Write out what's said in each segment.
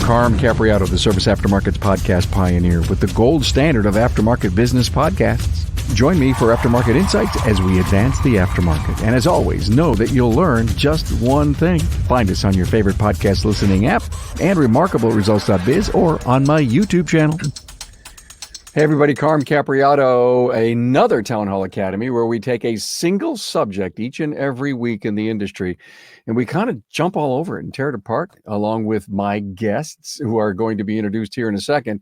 Carm Capriato, the Service Aftermarkets podcast pioneer with the gold standard of aftermarket business podcasts. Join me for Aftermarket Insights as we advance the aftermarket. And as always, know that you'll learn just one thing. Find us on your favorite podcast listening app and remarkableresults.biz or on my YouTube channel. Hey everybody, Carm Capriato, another Town Hall Academy where we take a single subject each and every week in the industry and we kind of jump all over it and tear it apart along with my guests who are going to be introduced here in a second.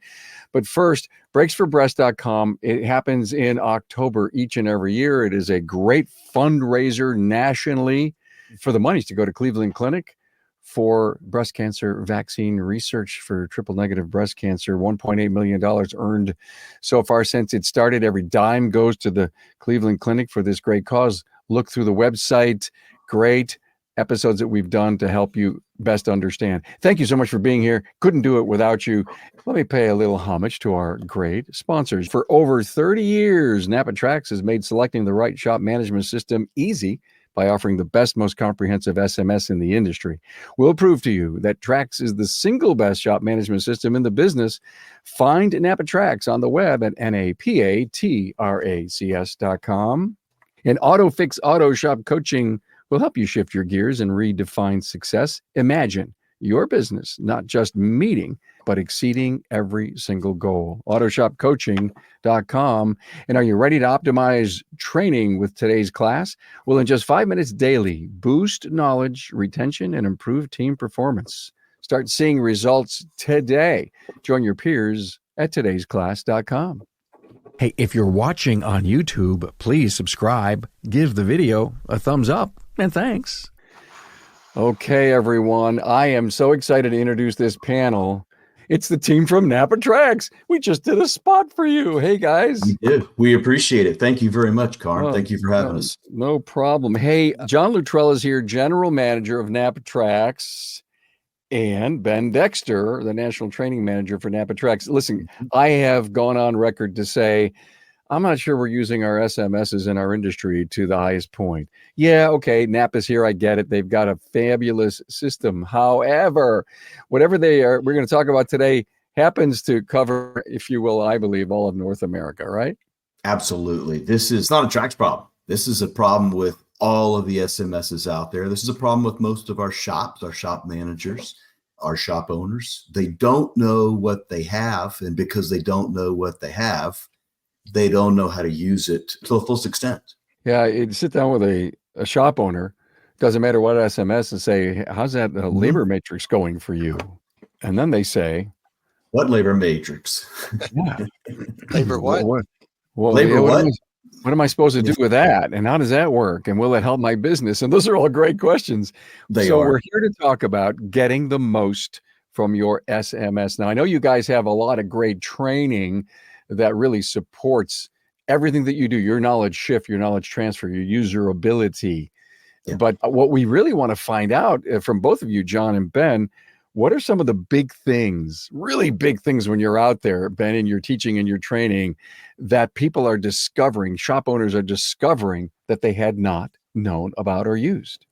But first, breaksforbreast.com. It happens in October each and every year. It is a great fundraiser nationally for the monies to go to Cleveland Clinic for breast cancer vaccine research for triple negative breast cancer. $1.8 million earned so far since it started. Every dime goes to the Cleveland Clinic for this great cause. Look through the website. Great episodes that we've done to help you best understand. Thank you so much for being here. Couldn't do it without you. Let me pay a little homage to our great sponsors. For over 30 years, NAPA TRACS has made selecting the right shop management system easy by offering the best, most comprehensive SMS in the industry. We'll prove to you that TRACS is the single best shop management system in the business. Find NAPA TRACS on the web at NAPATRACS.com. And AutoFix Auto Shop Coaching will help you shift your gears and redefine success. Imagine your business not just meeting, but exceeding every single goal. AutoShopCoaching.com. And are you ready to optimize training with today's class? Well, in just 5 minutes daily, boost knowledge, retention, and improve team performance. Start seeing results today. Join your peers at todaysclass.com. Hey, if you're watching on YouTube, please subscribe, give the video a thumbs up, and thanks. Okay, everyone, I am so excited to introduce this panel. It's the team from NAPA TRACS. We just did a spot for you. Hey, guys. We did. We appreciate it. Thank you very much, Carm. Thank you for having us. No problem. Hey, John Luttrell is here, General Manager of NAPA TRACS, and Ben Dexter, the National Training Manager for NAPA TRACS. Listen, I have gone on record to say, I'm not sure we're using our SMSs in our industry to the highest point. Yeah, okay, NAPA's here, I get it. They've got a fabulous system. However, whatever they are, we're going to talk about today happens to cover, if you will, I believe, all of North America, right? Absolutely. This is not a TRACS problem. This is a problem with all of the SMSs out there. This is a problem with most of our shops, our shop managers, our shop owners. They don't know what they have, and because they don't know what they have, they don't know how to use it to the fullest extent. Yeah, you sit down with a shop owner, doesn't matter what SMS, and say, how's that labor matrix going for you? And then they say, what labor matrix? Yeah. Labor what? Well, labor what? What am I supposed to do with that? And how does that work? And will it help my business? And those are all great questions. We're here to talk about getting the most from your SMS. Now, I know you guys have a lot of great training that really supports everything that you do, your knowledge shift, your knowledge transfer, your user ability. Yeah. But what we really want to find out from both of you, John and Ben, what are some of the big things, really big things when you're out there, Ben, in your teaching and your training, that people are discovering, shop owners are discovering that they had not known about or used?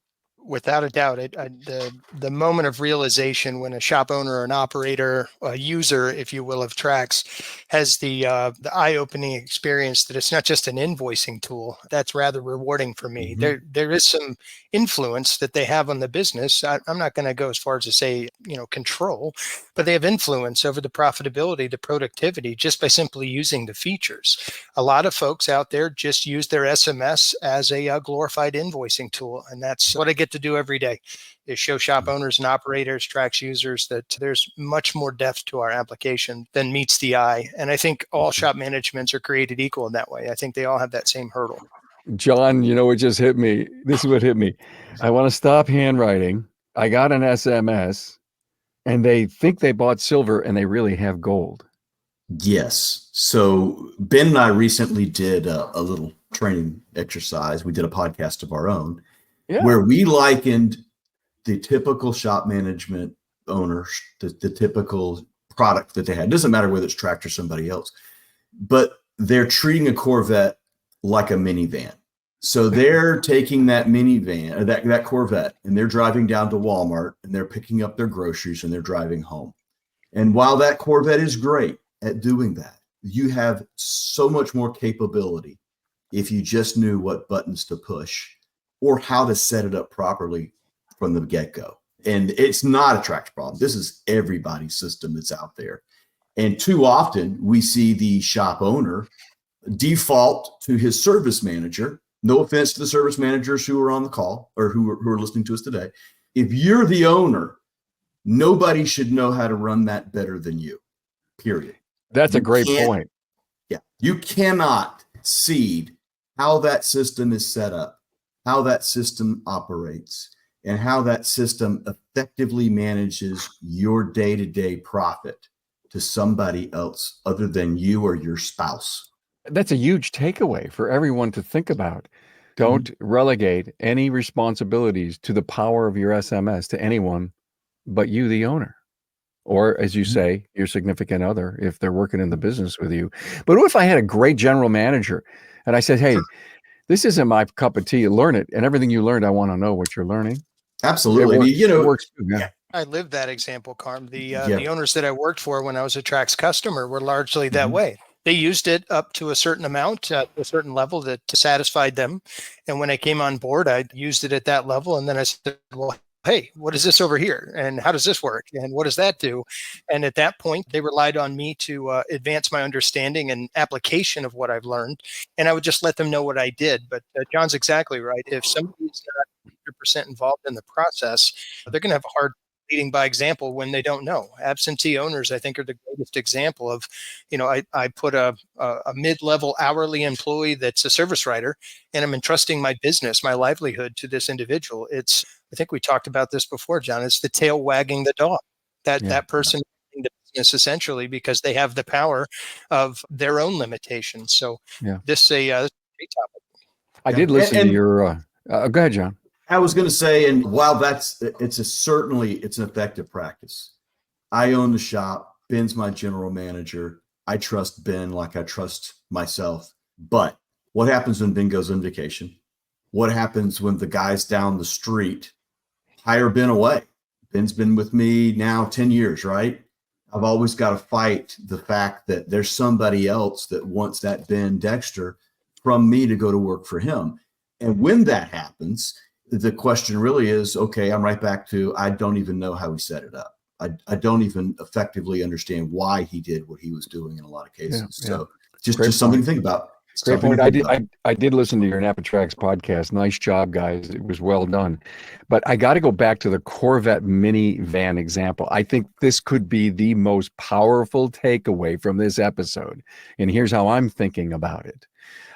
Without a doubt, the moment of realization when a shop owner or an operator, a user, if you will, of TRACS has the eye-opening experience that it's not just an invoicing tool. That's rather rewarding for me. Mm-hmm. There is some influence that they have on the business. I'm not going to go as far as to say, control, but they have influence over the profitability, the productivity, just by simply using the features. A lot of folks out there just use their SMS as a glorified invoicing tool, and that's what I get to do every day, is show shop owners and operators, TRACS users, that there's much more depth to our application than meets the eye. And I think all shop managements are created equal in that way. I think they all have that same hurdle. John, it just hit me. This is what hit me. I want to stop handwriting. I got an SMS and they think they bought silver and they really have gold. Yes. So Ben and I recently did a little training exercise. We did a podcast of our own. Yeah. Where we likened the typical shop management owner, the typical product that they had. It doesn't matter whether it's TRACS or somebody else, but they're treating a Corvette like a minivan. So they're taking that minivan, that Corvette, and they're driving down to Walmart and they're picking up their groceries and they're driving home. And while that Corvette is great at doing that, you have so much more capability if you just knew what buttons to push or how to set it up properly from the get-go. And it's not a TRACS problem. This is everybody's system that's out there. And too often we see the shop owner default to his service manager. No offense to the service managers who are on the call or who are listening to us today. If you're the owner, nobody should know how to run that better than you, period. That's a great point. Yeah. You cannot seed how that system is set up, how that system operates, and how that system effectively manages your day-to-day profit to somebody else other than you or your spouse. That's a huge takeaway for everyone to think about. Don't relegate any responsibilities to the power of your SMS to anyone but you, the owner. Or, as you say, your significant other, if they're working in the business with you. But what if I had a great general manager and I said, hey, this isn't my cup of tea, learn it. And everything you learned, I want to know what you're learning. Absolutely. It works too, yeah. I lived that example, Carm. The owners that I worked for when I was a TRACS customer were largely that way. They used it up to a certain amount, at a certain level that satisfied them. And when I came on board, I used it at that level. And then I said, well, hey, what is this over here? And how does this work? And what does that do? And at that point, they relied on me to advance my understanding and application of what I've learned. And I would just let them know what I did. But John's exactly right. If somebody's not 100% involved in the process, they're going to have a hard leading by example when they don't know. Absentee owners, I think, are the greatest example of, I put a mid-level hourly employee that's a service writer, and I'm entrusting my business, my livelihood to this individual. I think we talked about this before, John. It's the tail wagging the dog. That person in the business essentially because they have the power of their own limitations. So this is a great topic. I did listen to your. Go ahead, John. I was going to say, and while it's an effective practice. I own the shop. Ben's my general manager. I trust Ben like I trust myself. But what happens when Ben goes on vacation? What happens when the guys down the street hire Ben away? Ben's been with me now 10 years, right? I've always got to fight the fact that there's somebody else that wants that Ben Dexter from me to go to work for him. And when that happens, the question really is, okay, I'm right back to, I don't even know how he set it up. I don't even effectively understand why he did what he was doing in a lot of cases. So just something to think about. Great point. I did listen to your NAPA TRACS podcast. Nice job, guys. It was well done. But I got to go back to the Corvette minivan example. I think this could be the most powerful takeaway from this episode. And here's how I'm thinking about it.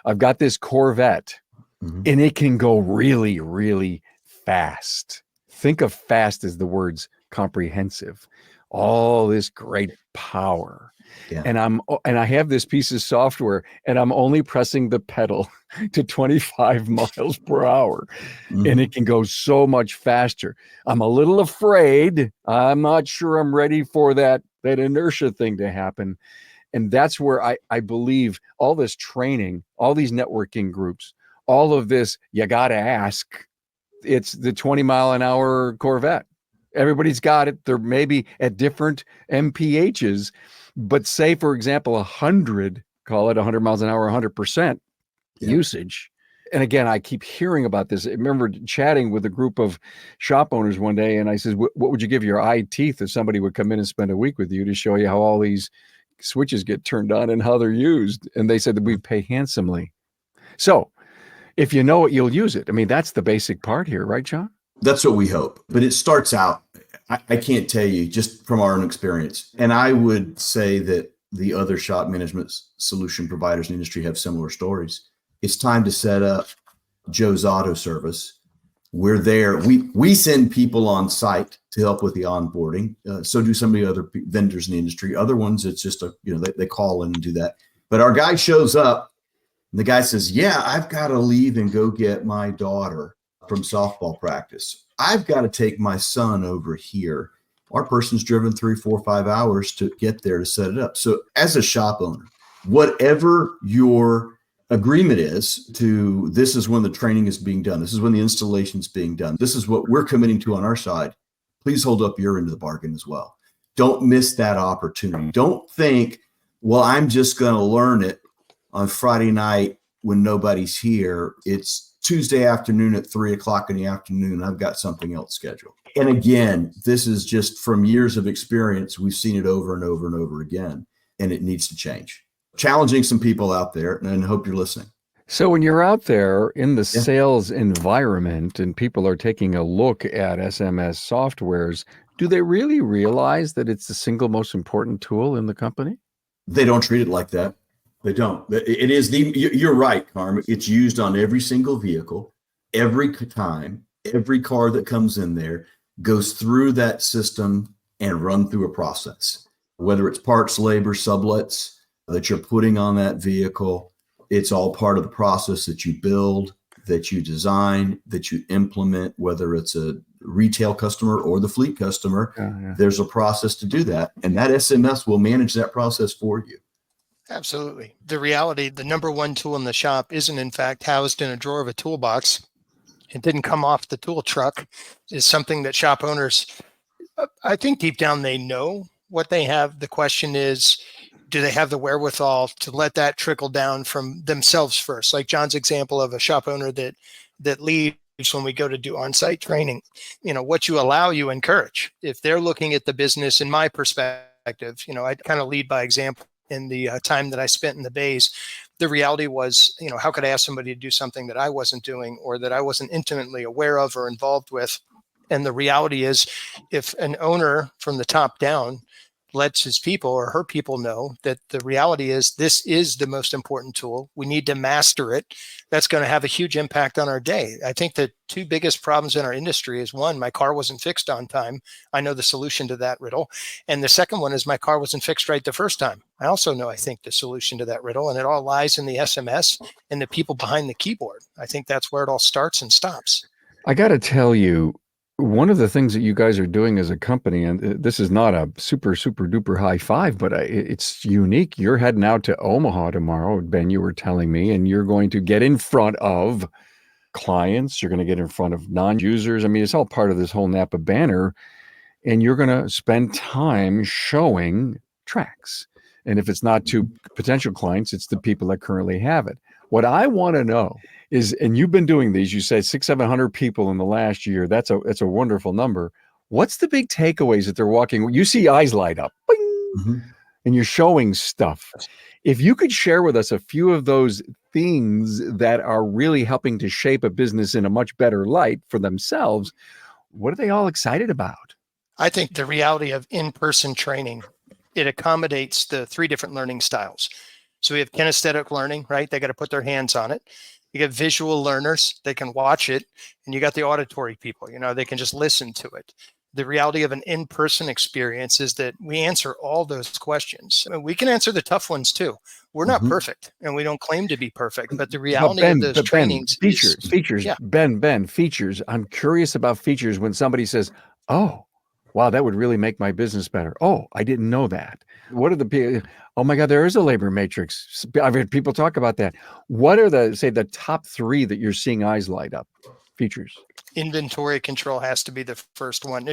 I've got this Corvette, and it can go really, really fast. Think of fast as the words comprehensive. All this great power. Yeah. And I have this piece of software and I'm only pressing the pedal to 25 miles per hour and it can go so much faster. I'm a little afraid. I'm not sure I'm ready for that inertia thing to happen. And that's where I believe all this training, all these networking groups, all of this, you got to ask. It's the 20-mile-an-hour Corvette. Everybody's got it. They're maybe at different MPHs, but say, for example, 100, call it 100 miles an hour, 100% usage. And again, I keep hearing about this. I remember chatting with a group of shop owners one day, and I said, what would you give your eye teeth if somebody would come in and spend a week with you to show you how all these switches get turned on and how they're used? And they said that we pay handsomely. So if you know it, you'll use it. I mean, that's the basic part here, right, John? That's what we hope. But it starts out, I can't tell you just from our own experience. And I would say that the other shop management solution providers in the industry have similar stories. It's time to set up Joe's Auto Service. We're there. We send people on site to help with the onboarding. So do some of the other vendors in the industry. Other ones, it's just they call in and do that. But our guy shows up and the guy says, yeah, I've got to leave and go get my daughter from softball practice. I've got to take my son over here. Our person's driven 3, 4, 5 hours to get there to set it up. So as a shop owner, whatever your agreement is to, this is when the training is being done. This is when the installation is being done. This is what we're committing to on our side. Please hold up your end of the bargain as well. Don't miss that opportunity. Don't think, well, I'm just going to learn it on Friday night when nobody's here. It's Tuesday afternoon at 3:00 in the afternoon. I've got something else scheduled. And again, this is just from years of experience. We've seen it over and over and over again, and it needs to change. Challenging some people out there, and I hope you're listening. So when you're out there in the sales environment and people are taking a look at SMS softwares, do they really realize that it's the single most important tool in the company? They don't treat it like that. They don't. It is you're right, Carm. It's used on every single vehicle, every time, every car that comes in there goes through that system and run through a process. Whether it's parts, labor, sublets that you're putting on that vehicle, it's all part of the process that you build, that you design, that you implement, whether it's a retail customer or the fleet customer. There's a process to do that. And that SMS will manage that process for you. Absolutely. The reality, the number one tool in the shop isn't in fact housed in a drawer of a toolbox. It didn't come off the tool truck. Is something that shop owners, I think deep down they know what they have. The question is, do they have the wherewithal to let that trickle down from themselves first? Like John's example of a shop owner that leaves when we go to do on-site training. What you allow, you encourage. If they're looking at the business, in my perspective, I kind of lead by example. In the time that I spent in the Bays, the reality was, how could I ask somebody to do something that I wasn't doing or that I wasn't intimately aware of or involved with? And the reality is, if an owner from the top down lets his people or her people know that the reality is this is the most important tool, we need to master it, that's going to have a huge impact on our day. I think the two biggest problems in our industry is, one, my car wasn't fixed on time. I know the solution to that riddle. And the second one is my car wasn't fixed right the first time. I also know, I think, the solution to that riddle, and it all lies in the SMS and the people behind the keyboard. I think that's where it all starts and stops. I got to tell you, one of the things that you guys are doing as a company, and this is not a super, super duper high five, but it's unique. You're heading out to Omaha tomorrow, Ben, you were telling me, and you're going to get in front of clients. You're going to get in front of non-users. I mean, it's all part of this whole NAPA banner, and you're going to spend time showing TRACS. And if it's not to potential clients, it's the people that currently have it. What I want to know is, and you've been doing these, you said 600-700 people in the last year. That's a wonderful number. What's the big takeaways that they're walking? You see eyes light up, bing, and you're showing stuff. If you could share with us a few of those things that are really helping to shape a business in a much better light for themselves, what are they all excited about? I think the reality of in-person training, it accommodates the three different learning styles. So we have kinesthetic learning, right? They got to put their hands on it. You get visual learners, they can watch it. And you got the auditory people, they can just listen to it. The reality of an in-person experience is that we answer all those questions. I mean, we can answer the tough ones too. We're not perfect, and we don't claim to be perfect, but the reality of those trainings features, yeah. Ben, features. I'm curious about features when somebody says, oh, wow, that would really make my business better. Oh, I didn't know that. What are the, oh my God, there is a labor matrix. I've heard people talk about that. What are the top three that you're seeing eyes light up? Features. Inventory control has to be the first one.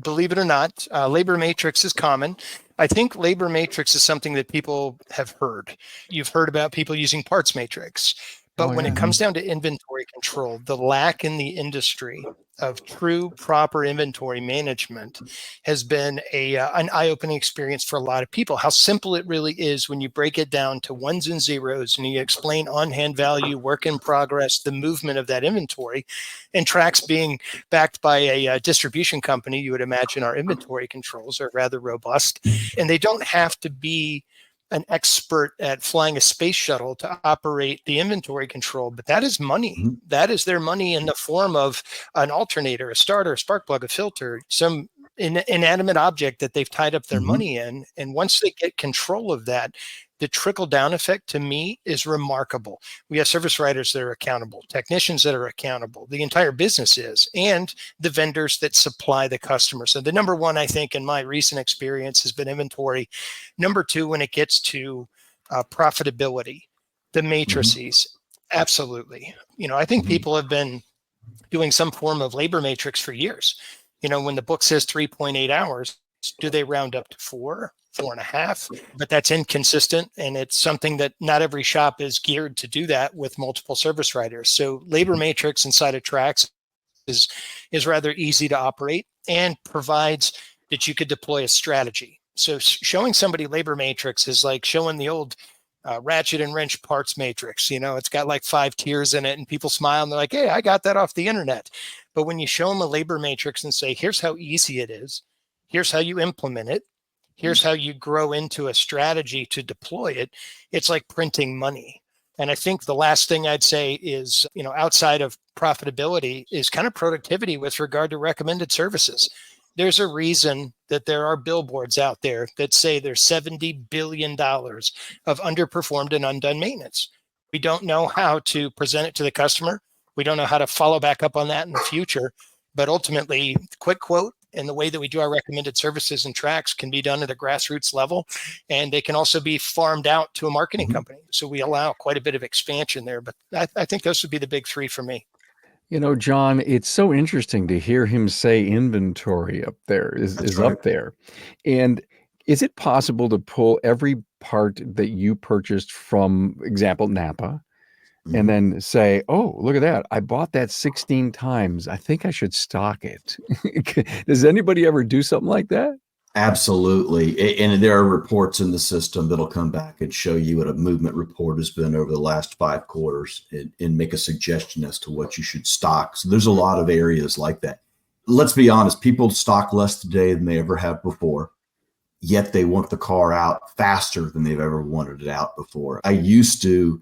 Believe it or not, labor matrix is common. I think labor matrix is something that people have heard. You've heard about people using parts matrix. But when it comes down to inventory control, the lack in the industry of true, proper inventory management has been an eye-opening experience for a lot of people. How simple it really is when you break it down to ones and zeros and you explain on-hand value, work in progress, the movement of that inventory. And TRACS being backed by a distribution company, you would imagine our inventory controls are rather robust. And they don't have to be an expert at flying a space shuttle to operate the inventory control, but that is money. That is their money in the form of an alternator, a starter, a spark plug, a filter, some inanimate object that they've tied up their money in. And once they get control of that, the trickle down effect to me is remarkable. We have service writers that are accountable, technicians that are accountable, the entire business is, and the vendors that supply the customer. So the number one, I think, in my recent experience has been inventory. Number two, when it gets to profitability, the matrices, absolutely. I think people have been doing some form of labor matrix for years. When the book says 3.8 hours, Do they round up to 4, 4.5? But that's inconsistent. And it's something that not every shop is geared to do that with multiple service writers. So Labor Matrix inside of TRACS is rather easy to operate and provides that you could deploy a strategy. So showing somebody Labor Matrix is like showing the old ratchet and wrench parts matrix. It's got like 5 tiers in it, and people smile and they're like, hey, I got that off the internet. But when you show them a Labor Matrix and say, here's how easy it is, here's how you implement it, here's how you grow into a strategy to deploy it, it's like printing money. And I think the last thing I'd say is, outside of profitability is kind of productivity with regard to recommended services. There's a reason that there are billboards out there that say there's $70 billion of underperformed and undone maintenance. We don't know how to present it to the customer. We don't know how to follow back up on that in the future. But ultimately, quick quote and the way that we do our recommended services and tracks can be done at a grassroots level. And they can also be farmed out to a marketing company. So we allow quite a bit of expansion there. But I think those would be the big 3 for me. John, it's so interesting to hear him say inventory up there is right. Up there. And is it possible to pull every part that you purchased from, example, NAPA, and then say, oh, look at that. I bought that 16 times. I think I should stock it. Does anybody ever do something like that? Absolutely. And there are reports in the system that'll come back and show you what a movement report has been over the last 5 quarters and make a suggestion as to what you should stock. So there's a lot of areas like that. Let's be honest, people stock less today than they ever have before, yet they want the car out faster than they've ever wanted it out before. I used to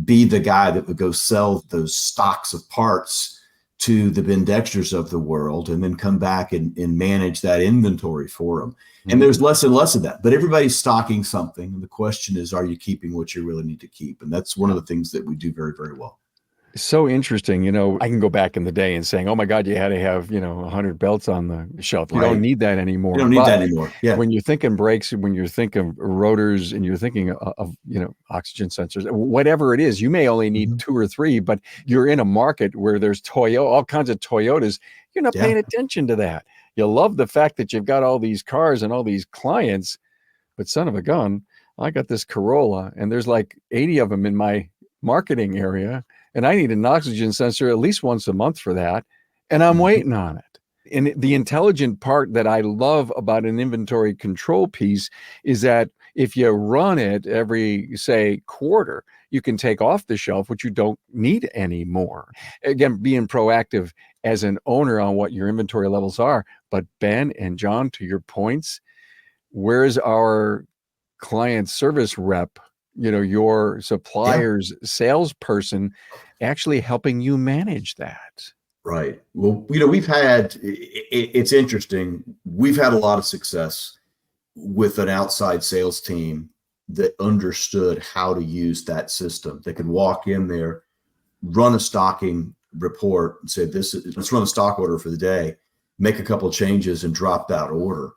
be the guy that would go sell those stocks of parts to the Ben Dexters of the world and then come back and manage that inventory for them. And there's less and less of that, but everybody's stocking something. And the question is, are you keeping what you really need to keep? And that's one of the things that we do very, very well. So interesting. I can go back in the day and saying, oh my God, you had to have, 100 belts on the shelf. You don't need that anymore. You don't need that anymore. Yeah. When you're thinking brakes, when you're thinking rotors and you're thinking of oxygen sensors, whatever it is, you may only need 2 or 3, but you're in a market where there's all kinds of Toyotas. You're not paying attention to that. You love the fact that you've got all these cars and all these clients, but son of a gun, I got this Corolla and there's like 80 of them in my marketing area. And I need an oxygen sensor at least once a month for that. And I'm waiting on it. And the intelligent part that I love about an inventory control piece is that if you run it every, say, quarter, you can take off the shelf, which you don't need anymore. Again, being proactive as an owner on what your inventory levels are. But Ben and John, to your points, where's our client service rep, your supplier's salesperson actually helping you manage that? Right. Well, we've had, it's interesting. We've had a lot of success with an outside sales team that understood how to use that system. They could walk in there, run a stocking report and say, let's run a stock order for the day, make a couple of changes and drop that order.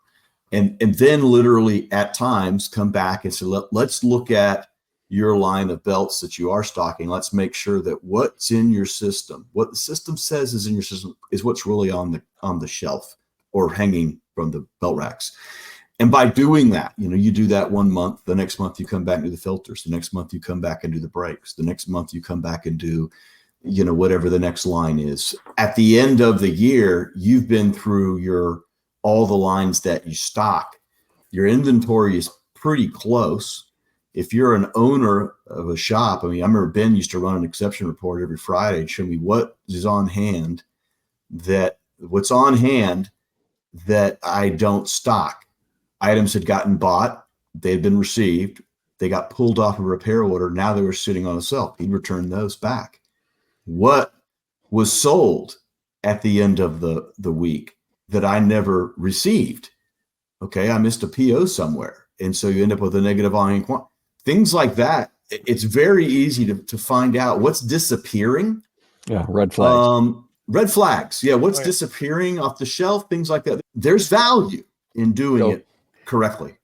And then literally at times come back and say, let's look at your line of belts that you are stocking. Let's make sure that what's in your system, what the system says is in your system, is what's really on the shelf or hanging from the belt racks. And by doing that, you do that 1 month, the next month you come back and do the filters, the next month you come back and do the brakes, the next month you come back and do, whatever the next line is. At the end of the year, you've been through all the lines that you stock. Your inventory is pretty close. If you're an owner of a shop, I remember Ben used to run an exception report every Friday and show me what's on hand that I don't stock. Items had gotten bought, they had been received, they got pulled off a repair order, now they were sitting on a shelf. He'd return those back. What was sold at the end of the week that I never received? Okay, I missed a PO somewhere. And so you end up with a negative volume quantity. Things like that. It's very easy to find out what's disappearing. Yeah, red flags. Red flags. Yeah, what's disappearing off the shelf, things like that. There's value in doing it correctly.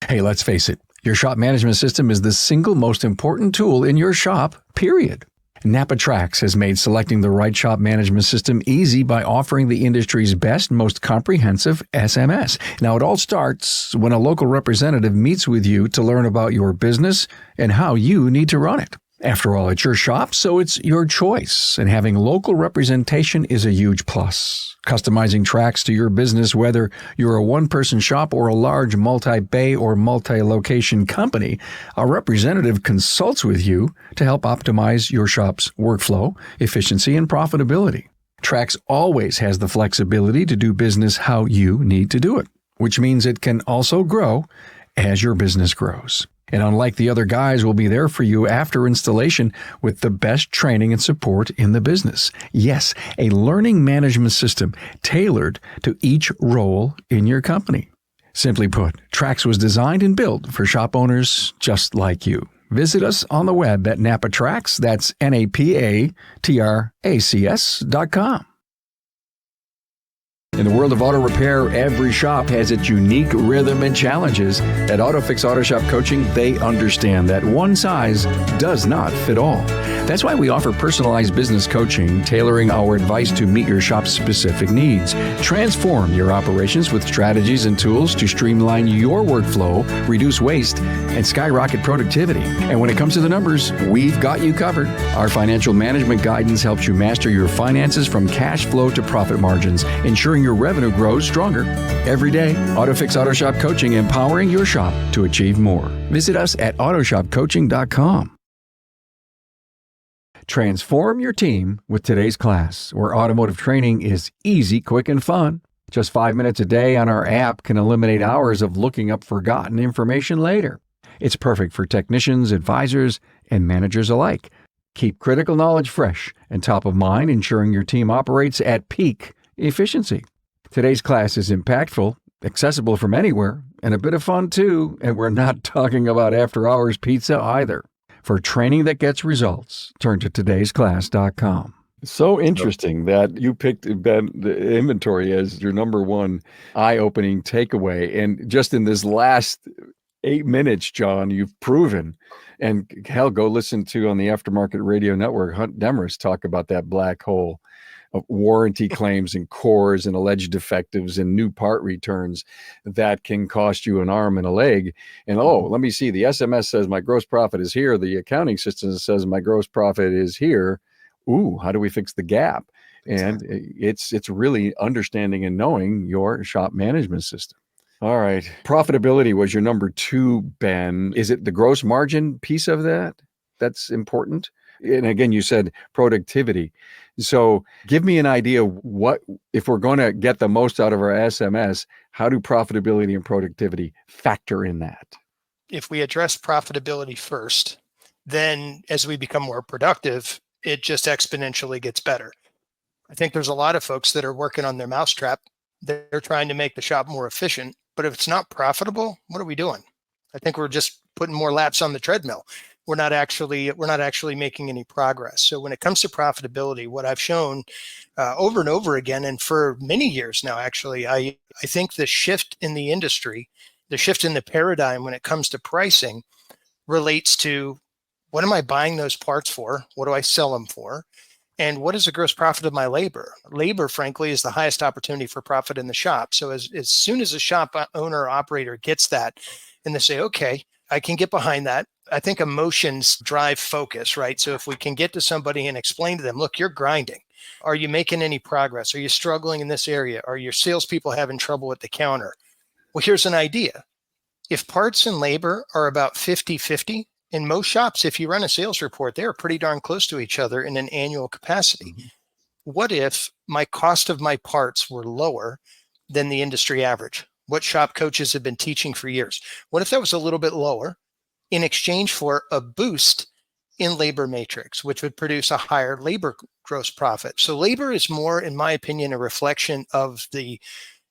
Hey, let's face it. Your shop management system is the single most important tool in your shop, period. NAPA TRACS has made selecting the right shop management system easy by offering the industry's best, most comprehensive SMS. Now, it all starts when a local representative meets with you to learn about your business and how you need to run it. After all, it's your shop, so it's your choice, and having local representation is a huge plus. Customizing tracks to your business, whether you're a one-person shop or a large multi-bay or multi-location company, a representative consults with you to help optimize your shop's workflow, efficiency, and profitability. Tracks always has the flexibility to do business how you need to do it, which means it can also grow as your business grows. And unlike the other guys, will be there for you after installation with the best training and support in the business. Yes, a learning management system tailored to each role in your company. Simply put, TRACS was designed and built for shop owners just like you. Visit us on the web at NAPA TRACS, that's NAPATRACS.com. In the world of auto repair, every shop has its unique rhythm and challenges. At AutoFix Auto Shop Coaching, they understand that one size does not fit all. That's why we offer personalized business coaching, tailoring our advice to meet your shop's specific needs. Transform your operations with strategies and tools to streamline your workflow, reduce waste, and skyrocket productivity. And when it comes to the numbers, we've got you covered. Our financial management guidance helps you master your finances from cash flow to profit margins, ensuring your revenue grows stronger. Every day, AutoFix Auto Shop Coaching, empowering your shop to achieve more. Visit us at autoshopcoaching.com. Transform your team with today's class, where automotive training is easy, quick, and fun. Just 5 minutes a day on our app can eliminate hours of looking up forgotten information later. It's perfect for technicians, advisors, and managers alike. Keep critical knowledge fresh and top of mind, ensuring your team operates at peak efficiency. Today's class is impactful, accessible from anywhere, and a bit of fun too, and we're not talking about after-hours pizza either. For training that gets results, turn to todaysclass.com. So interesting that you picked, Ben, the inventory as your number one eye-opening takeaway. And just in this last 8 minutes, John, you've proven, and hell, go listen to on the Aftermarket Radio Network, Hunt Demarest talk about that black hole of warranty claims and cores and alleged defectives and new part returns that can cost you an arm and a leg. And let me see, the SMS says my gross profit is here. The accounting system says my gross profit is here. Ooh, how do we fix the gap? Exactly. And it's really understanding and knowing your shop management system. All right. Profitability was your number 2, Ben. Is it the gross margin piece of that that's important? And again, you said productivity. So give me an idea, what if we're going to get the most out of our SMS, how do profitability and productivity factor in that? If we address profitability first, then as we become more productive, it just exponentially gets better. I think there's a lot of folks that are working on their mousetrap. They're trying to make the shop more efficient, but if it's not profitable, what are we doing? I think we're just putting more laps on the treadmill. We're not actually making any progress. So when it comes to profitability, what I've shown over and over again, and for many years now, actually, I think the shift in the industry, the shift in the paradigm when it comes to pricing relates to what am I buying those parts for? What do I sell them for? And what is the gross profit of my labor? Labor, frankly, is the highest opportunity for profit in the shop. So as soon as a shop owner or operator gets that and they say, okay, I can get behind that. I think emotions drive focus, right? So if we can get to somebody and explain to them, look, you're grinding. Are you making any progress? Are you struggling in this area? Are your salespeople having trouble at the counter? Well, here's an idea. If parts and labor are about 50-50, in most shops, if you run a sales report, they're pretty darn close to each other in an annual capacity. Mm-hmm. What if my cost of my parts were lower than the industry average? What shop coaches have been teaching for years? What if that was a little bit lower in exchange for a boost in labor matrix, which would produce a higher labor gross profit? So labor is more, in my opinion, a reflection of the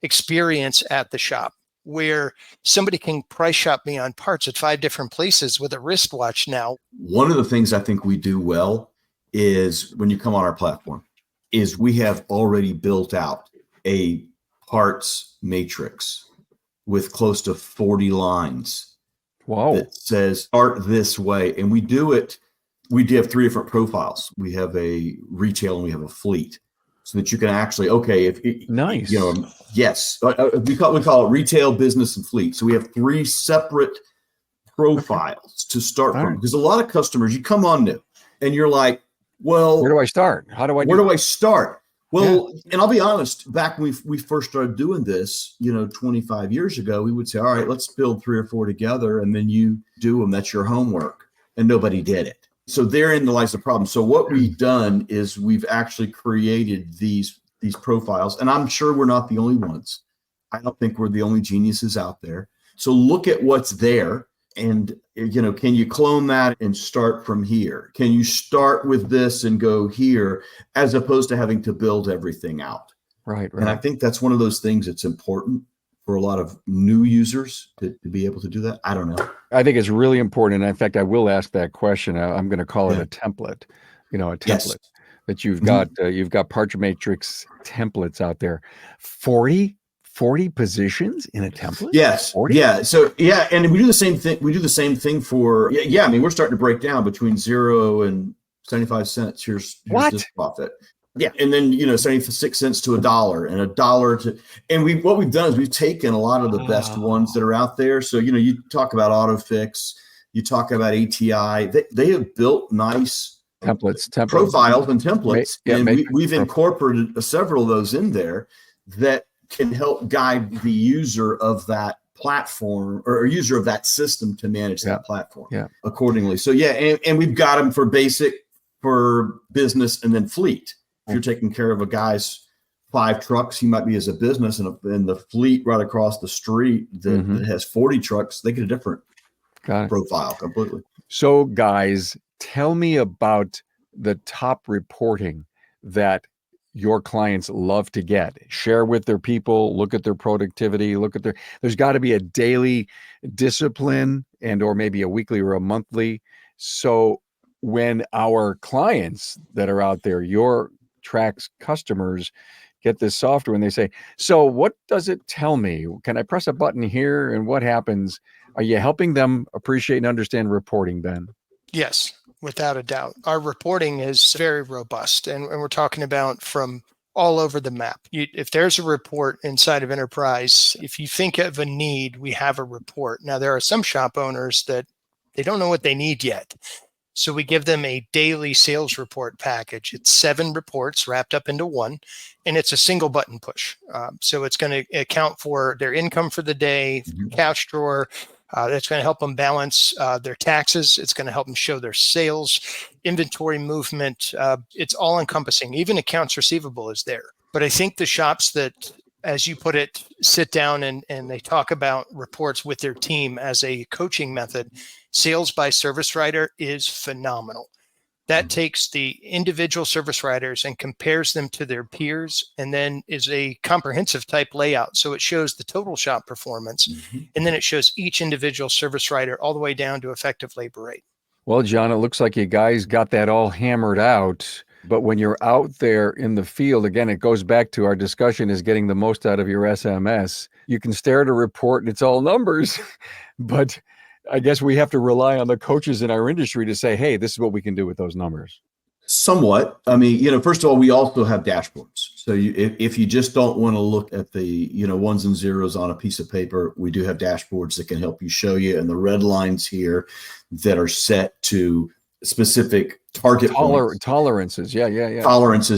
experience at the shop, where somebody can price shop me on parts at 5 different places with a wristwatch now. One of the things I think we do well is when you come on our platform is we have already built out a parts matrix with close to 40 lines. Wow. That says start this way. And we do it we do have 3 different profiles. We have a retail and we have a fleet, so that you can actually, Nice. Yes, we call it retail, business, and fleet. So we have 3 separate profiles to start from, right. because a lot of customers, you come on new and you're like, well, where do I start? Where do I start? Well, and I'll be honest, back when we first started doing this, 25 years ago, we would say, all right, let's build 3 or 4 together, and then you do them. That's your homework. And nobody did it. So therein lies the problem. So what we've done is we've actually created these profiles, and I'm sure we're not the only ones. I don't think we're the only geniuses out there. So look at what's there. And, can you clone that and start from here? Can you start with this and go here, as opposed to having to build everything out? Right. And I think that's one of those things that's important for a lot of new users to be able to do that. I don't know. I think it's really important. And in fact, I will ask that question. I'm going to call it a template, a template. Yes. That you've got Parts Matrix templates out there. 40 positions in a template? Yes. 40? Yeah. So, and we do the same thing. We do the same thing for, I mean, we're starting to break down between 0 and 75 cents. Here's this profit. Yeah. And then, 76 cents to $1 and $1 to, and what we've done is we've taken a lot of the best ones that are out there. So, you talk about AutoFix, you talk about ATI, they have built nice templates, profiles and templates. We've incorporated several of those in there that can help guide the user of that platform or user of that system to manage that platform accordingly. So and we've got them for basic, for business, and then fleet. If you're taking care of a guy's 5 trucks, he might be as a business, and the fleet right across the street that has 40 trucks, they get a different profile completely. So guys, tell me about the top reporting that your clients love to get. Share with their people, look at their productivity, there's got to be a daily discipline or maybe a weekly or a monthly. So when our clients that are out there, your TRACS customers, get this software and they say, so what does it tell me? Can I press a button here and what happens? Are you helping them appreciate and understand reporting, Ben? Yes, without a doubt. Our reporting is very robust, and we're talking about from all over the map. If there's a report inside of Enterprise, if you think of a need, we have a report. Now, there are some shop owners that they don't know what they need yet. So we give them a daily sales report package. It's 7 reports wrapped up into one, and it's a single button push. So it's going to account for their income for the day, couch drawer. That's going to help them balance their taxes. It's going to help them show their sales, inventory movement. It's all encompassing. Even accounts receivable is there. But I think the shops that, as you put it, sit down and they talk about reports with their team as a coaching method, Sales by Service Writer is phenomenal. That takes the individual service writers and compares them to their peers, and then is a comprehensive type layout. So it shows the total shop performance, and then it shows each individual service writer all the way down to effective labor rate. Well, John, it looks like you guys got that all hammered out. But when you're out there in the field, again, it goes back to our discussion is getting the most out of your SMS. You can stare at a report and it's all numbers, but I guess we have to rely on the coaches in our industry to say, hey, this is what we can do with those numbers. Somewhat. I mean, first of all, we also have dashboards. So if you just don't want to look at the, ones and zeros on a piece of paper, we do have dashboards that can help you show you. And the red lines here that are set to specific target tolerances. Tolerances.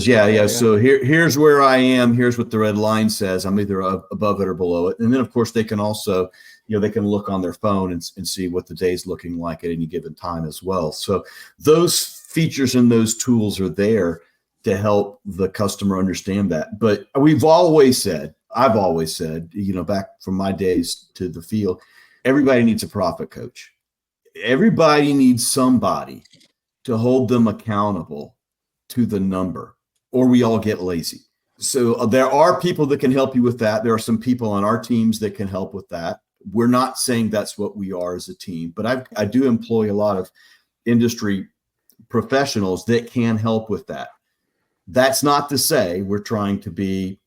Yeah. So here's where I am. Here's what the red line says. I'm either above it or below it. And then, of course, they can also, they can look on their phone and see what the day's looking like at any given time as well. So those features and those tools are there to help the customer understand that. But I've always said, back from my days to the field, everybody needs a profit coach. Everybody needs somebody to hold them accountable to the number, or we all get lazy. So there are people that can help you with that. There are some people on our teams that can help with that. We're not saying that's what we are as a team, but I do employ a lot of industry professionals that can help with that. That's not to say we're trying to be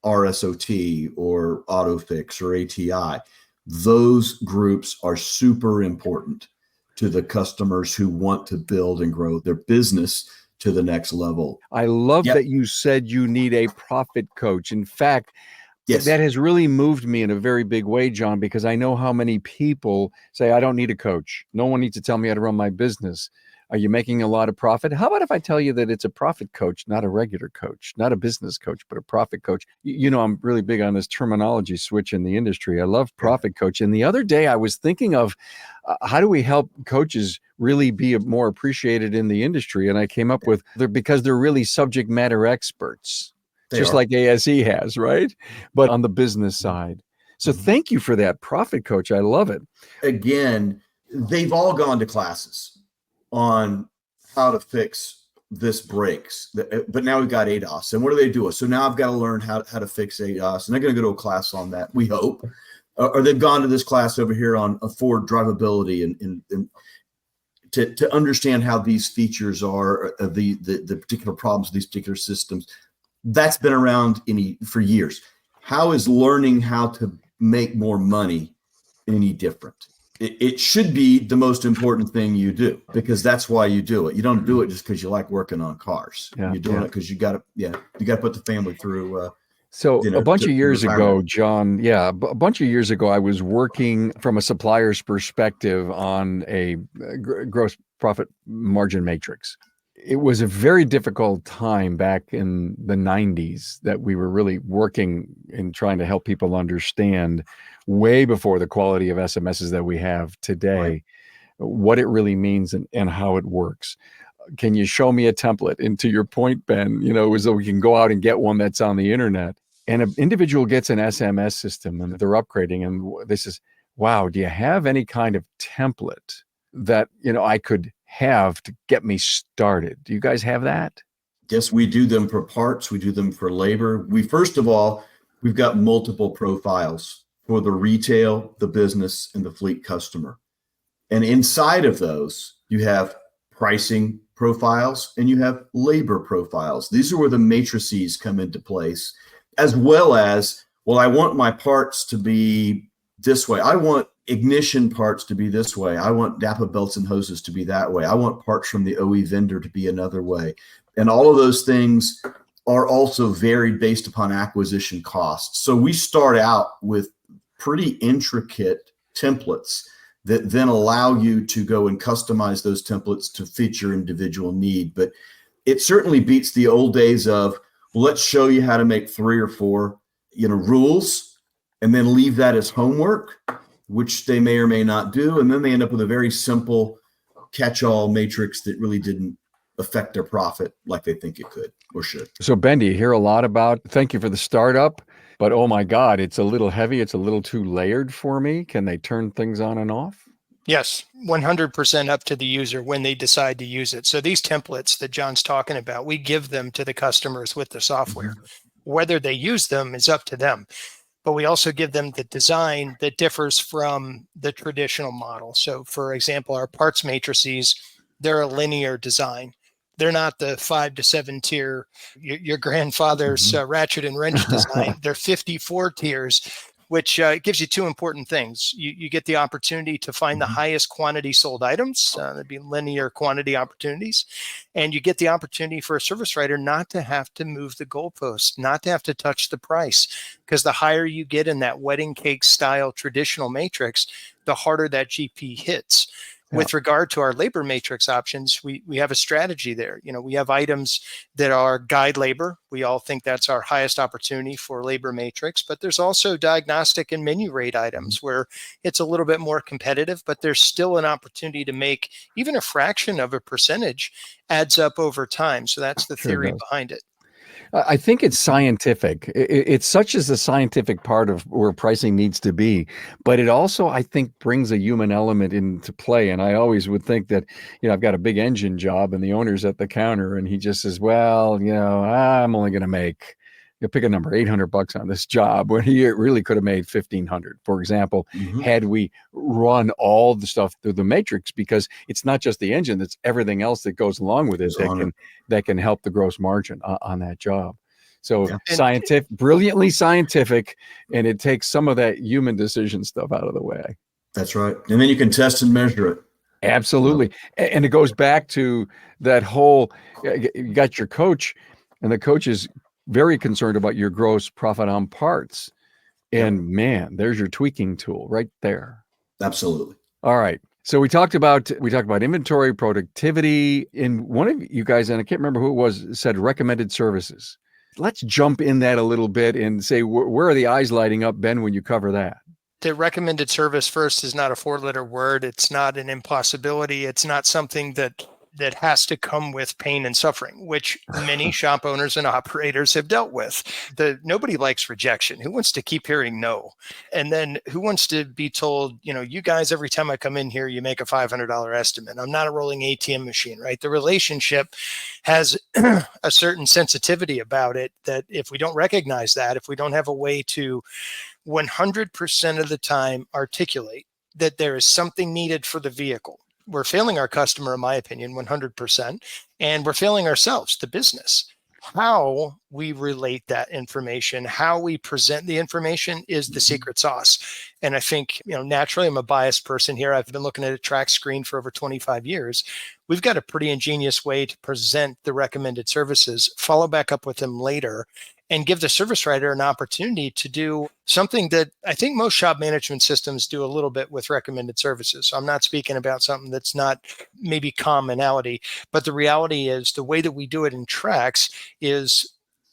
RSOT or AutoFix or ATI. Those groups are super important to the customers who want to build and grow their business to the next level. I love that you said you need a profit coach. In fact, yes, that has really moved me in a very big way, John, because I know how many people say, I don't need a coach. No one needs to tell me how to run my business. Are you making a lot of profit? How about if I tell you that it's a profit coach, not a regular coach, not a business coach, but a profit coach? You know, I'm really big on this terminology switch in the industry. I love profit coach. And the other day I was thinking of how do we help coaches really be more appreciated in the industry? And I came up with, because they're really subject matter experts, just like ASE has, right? But on the business side. So thank you for that, profit coach. I love it. Again, they've all gone to classes on how to fix this breaks, but now we've got ADOS, and what do they do? So now I've got to learn how to fix ADOS, and they're going to go to a class on that, we hope, or they've gone to this class over here on Ford drivability and to understand how these features are, the particular problems of these particular systems. That's been around for years. How is learning how to make more money any different? It should be the most important thing you do, because that's why you do it. You don't do it just because you like working on cars. You're doing it because you got to put the family through. So a bunch of years ago, John, a bunch of years ago, I was working from a supplier's perspective on a gross profit margin matrix. It was a very difficult time back in the 90s that we were really working and trying to help people understand, way before the quality of SMSs that we have today, what it really means and how it works. Can you show me a template? And to your point, Ben, as though we can go out and get one that's on the internet, and an individual gets an SMS system and they're upgrading, and this is, wow, do you have any kind of template that, I could have to get me started? Do you guys have that? Yes, we do them for parts. We do them for labor. First of all, we've got multiple profiles for the retail, the business, and the fleet customer. And inside of those, you have pricing profiles and you have labor profiles. These are where the matrices come into place, as well as, well, I want my parts to be this way. I want ignition parts to be this way. I want NAPA belts and hoses to be that way. I want parts from the OE vendor to be another way. And all of those things are also varied based upon acquisition costs. So we start out with pretty intricate templates that then allow you to go and customize those templates to fit your individual need. But it certainly beats the old days of, well, let's show you how to make 3 or 4, rules, and then leave that as homework, which they may or may not do. And then they end up with a very simple catch-all matrix that really didn't affect their profit like they think it could or should. So Ben, do you hear a lot about, thank you for the startup, but oh my God, it's a little heavy. It's a little too layered for me. Can they turn things on and off? Yes, 100% up to the user when they decide to use it. So these templates that John's talking about, we give them to the customers with the software. Whether they use them is up to them. But we also give them the design that differs from the traditional model. So for example, our parts matrices, they're a linear design. They're not the 5 to 7 tier, your grandfather's ratchet and wrench design. They're 54 tiers, which gives you 2 important things. You get the opportunity to find the highest quantity sold items. That'd be linear quantity opportunities. And you get the opportunity for a service writer not to have to move the goalpost, not to have to touch the price. Because the higher you get in that wedding cake style traditional matrix, the harder that GP hits. With regard to our labor matrix options, we have a strategy there. We have items that are guide labor. We all think that's our highest opportunity for labor matrix, but there's also diagnostic and menu rate items where it's a little bit more competitive, but there's still an opportunity to make even a fraction of a percentage adds up over time. So that's the theory behind it. I think it's scientific. It's such as the scientific part of where pricing needs to be, but it also, I think, brings a human element into play. And I always would think that, I've got a big engine job and the owner's at the counter and he just says, well, I'm only going to make, pick a number, $800 on this job, when he really could have made $1,500. For example, had we run all the stuff through the matrix, because it's not just the engine, it's everything else that goes along with it that can help the gross margin on that job. So scientific, brilliantly scientific, and it takes some of that human decision stuff out of the way. That's right. And then you can test and measure it. Absolutely. And it goes back to that whole, you got your coach, and the coach is very concerned about your gross profit on parts. And man, there's your tweaking tool right there. Absolutely. All right. So we talked about inventory, productivity, and one of you guys, and I can't remember who it was, said recommended services. Let's jump in that a little bit and say, where are the eyes lighting up, Ben, when you cover that? The recommended service first is not a 4-letter word. It's not an impossibility. It's not something that has to come with pain and suffering, which many shop owners and operators have dealt with. Nobody likes rejection. Who wants to keep hearing no? And then who wants to be told, you guys, every time I come in here, you make a $500 estimate. I'm not a rolling ATM machine, right? The relationship has a certain sensitivity about it that if we don't recognize that, if we don't have a way to 100% of the time articulate that there is something needed for the vehicle, we're failing our customer, in my opinion, 100%, and we're failing ourselves, the business. How we relate that information, how we present the information is the secret sauce. And I think, naturally, I'm a biased person here. I've been looking at a TRACS screen for over 25 years. We've got a pretty ingenious way to present the recommended services, follow back up with them later, and give the service writer an opportunity to do something that I think most shop management systems do a little bit with recommended services. So I'm not speaking about something that's not maybe commonality, but the reality is the way that we do it in TRACS is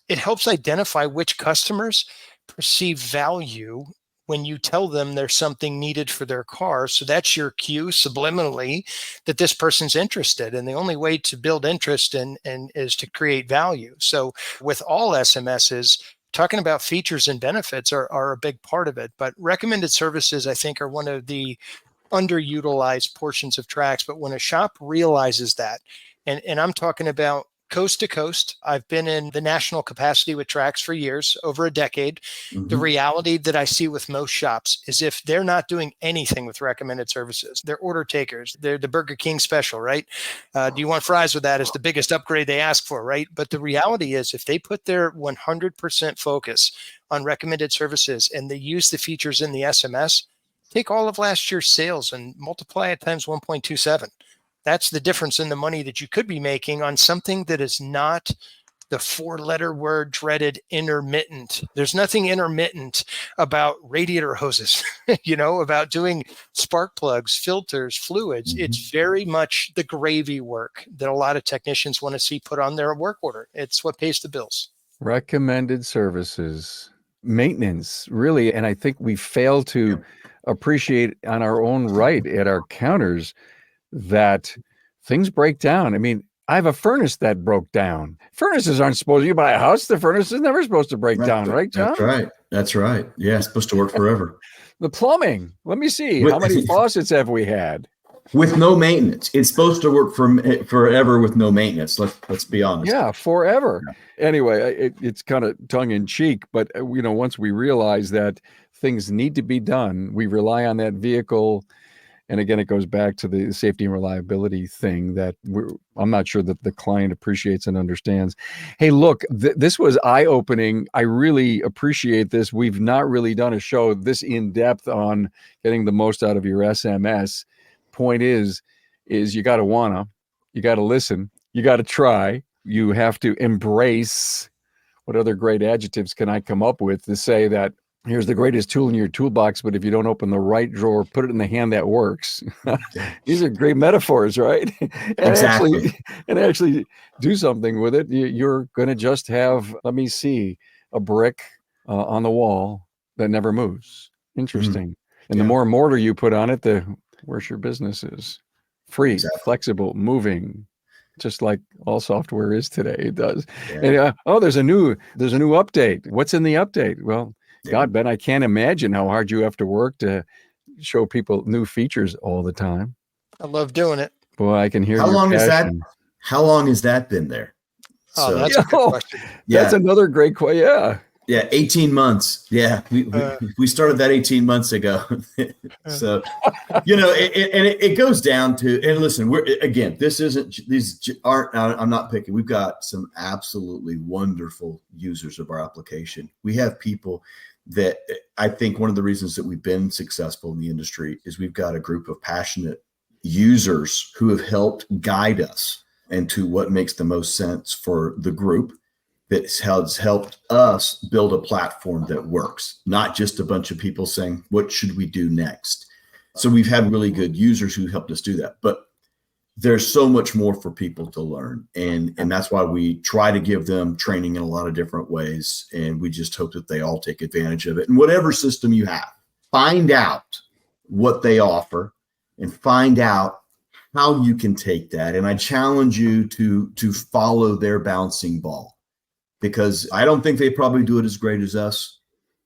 it helps identify which customers perceive value when you tell them there's something needed for their car. So that's your cue subliminally that this person's interested. And the only way to build interest and is to create value. So with all SMSs, talking about features and benefits are a big part of it. But recommended services, I think, are one of the underutilized portions of TRACS. But when a shop realizes that, and I'm talking about coast to coast. I've been in the national capacity with TRACS for years, over a decade. Mm-hmm. The reality that I see with most shops is if they're not doing anything with recommended services, they're order takers. They're the Burger King special, right? Do you want fries with that? It's the biggest upgrade they ask for, right? But the reality is if they put their 100% focus on recommended services and they use the features in the SMS, take all of last year's sales and multiply it times 1.27. That's the difference in the money that you could be making on something that is not the 4-letter word dreaded intermittent. There's nothing intermittent about radiator hoses, about doing spark plugs, filters, fluids. Mm-hmm. It's very much the gravy work that a lot of technicians want to see put on their work order. It's what pays the bills. Recommended services, maintenance, really. And I think we fail to appreciate on our own right at our counters that things break down. I mean, I have a furnace that broke down. Furnaces aren't supposed to, you buy a house, the furnace is never supposed to break down, right, John? That's right. Yeah, it's supposed to work forever. The plumbing, let me see, how many faucets have we had? With no maintenance. It's supposed to work forever with no maintenance. Let's be honest. Yeah, forever. Yeah. Anyway, it's kind of tongue in cheek, but once we realize that things need to be done, we rely on that vehicle. And again, it goes back to the safety and reliability thing that I'm not sure that the client appreciates and understands. Hey, look, this was eye-opening. I really appreciate this. We've not really done a show this in-depth on getting the most out of your SMS. Point is you got to you got to listen, you got to try, you have to embrace. What other great adjectives can I come up with to say that here's the greatest tool in your toolbox, but if you don't open the right drawer, put it in the hand that works. These are great metaphors, right? Exactly. And actually do something with it. You're going to just have, let me see, a brick on the wall that never moves. Interesting. And the more mortar you put on it, the worse your business is. Free, flexible, moving, just like all software is today. It does. Yeah. And, there's a new update. What's in the update? Well, God, Ben, I can't imagine how hard you have to work to show people new features all the time. I love doing it. Boy, I can hear How long has that been there? Oh, that's a good question. That's another great question. Yeah. Yeah, 18 months. Yeah, we started that 18 months ago. So, it goes down to, and listen, these aren't, I'm not picking. We've got some absolutely wonderful users of our application. We have people that I think one of the reasons that we've been successful in the industry is we've got a group of passionate users who have helped guide us into what makes the most sense for the group, that has helped us build a platform that works, not just a bunch of people saying, what should we do next? So we've had really good users who helped us do that. But there's so much more for people to learn. And that's why we try to give them training in a lot of different ways. And we just hope that they all take advantage of it. And whatever system you have, find out what they offer and find out how you can take that. And I challenge you to follow their bouncing ball, because I don't think they probably do it as great as us.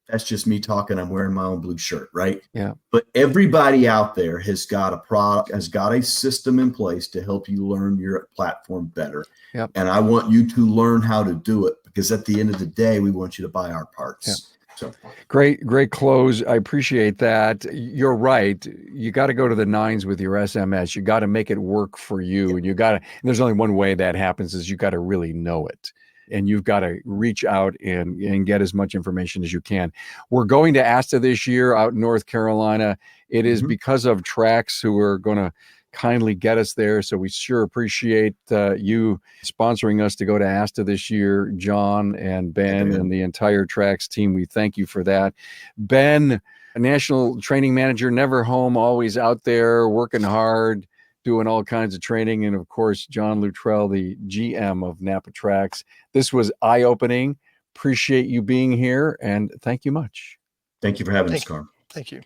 That's just me talking. I'm wearing my own blue shirt, right? Yeah. But everybody out there has got a product, has got a system in place to help you learn your platform better. Yep. And I want you to learn how to do it, because at the end of the day, we want you to buy our parts. Yep. So great close. I appreciate that. You're right. You got to go to the nines with your SMS. You got to make it work for you. And and there's only one way that happens, is you got to really know it. And you've got to reach out and get as much information as you can. We're going to ASTA this year out in North Carolina. It is because of TRACS who are going to kindly get us there. So we sure appreciate you sponsoring us to go to ASTA this year, Jon and Ben and the entire TRACS team. We thank you for that. Ben, a national training manager, never home, always out there working hard, doing all kinds of training. And of course, Jon Luttrell, the GM of NAPA TRACS. This was eye-opening. Appreciate you being here, and thank you much. Thank you for having us, Carm. Thank you.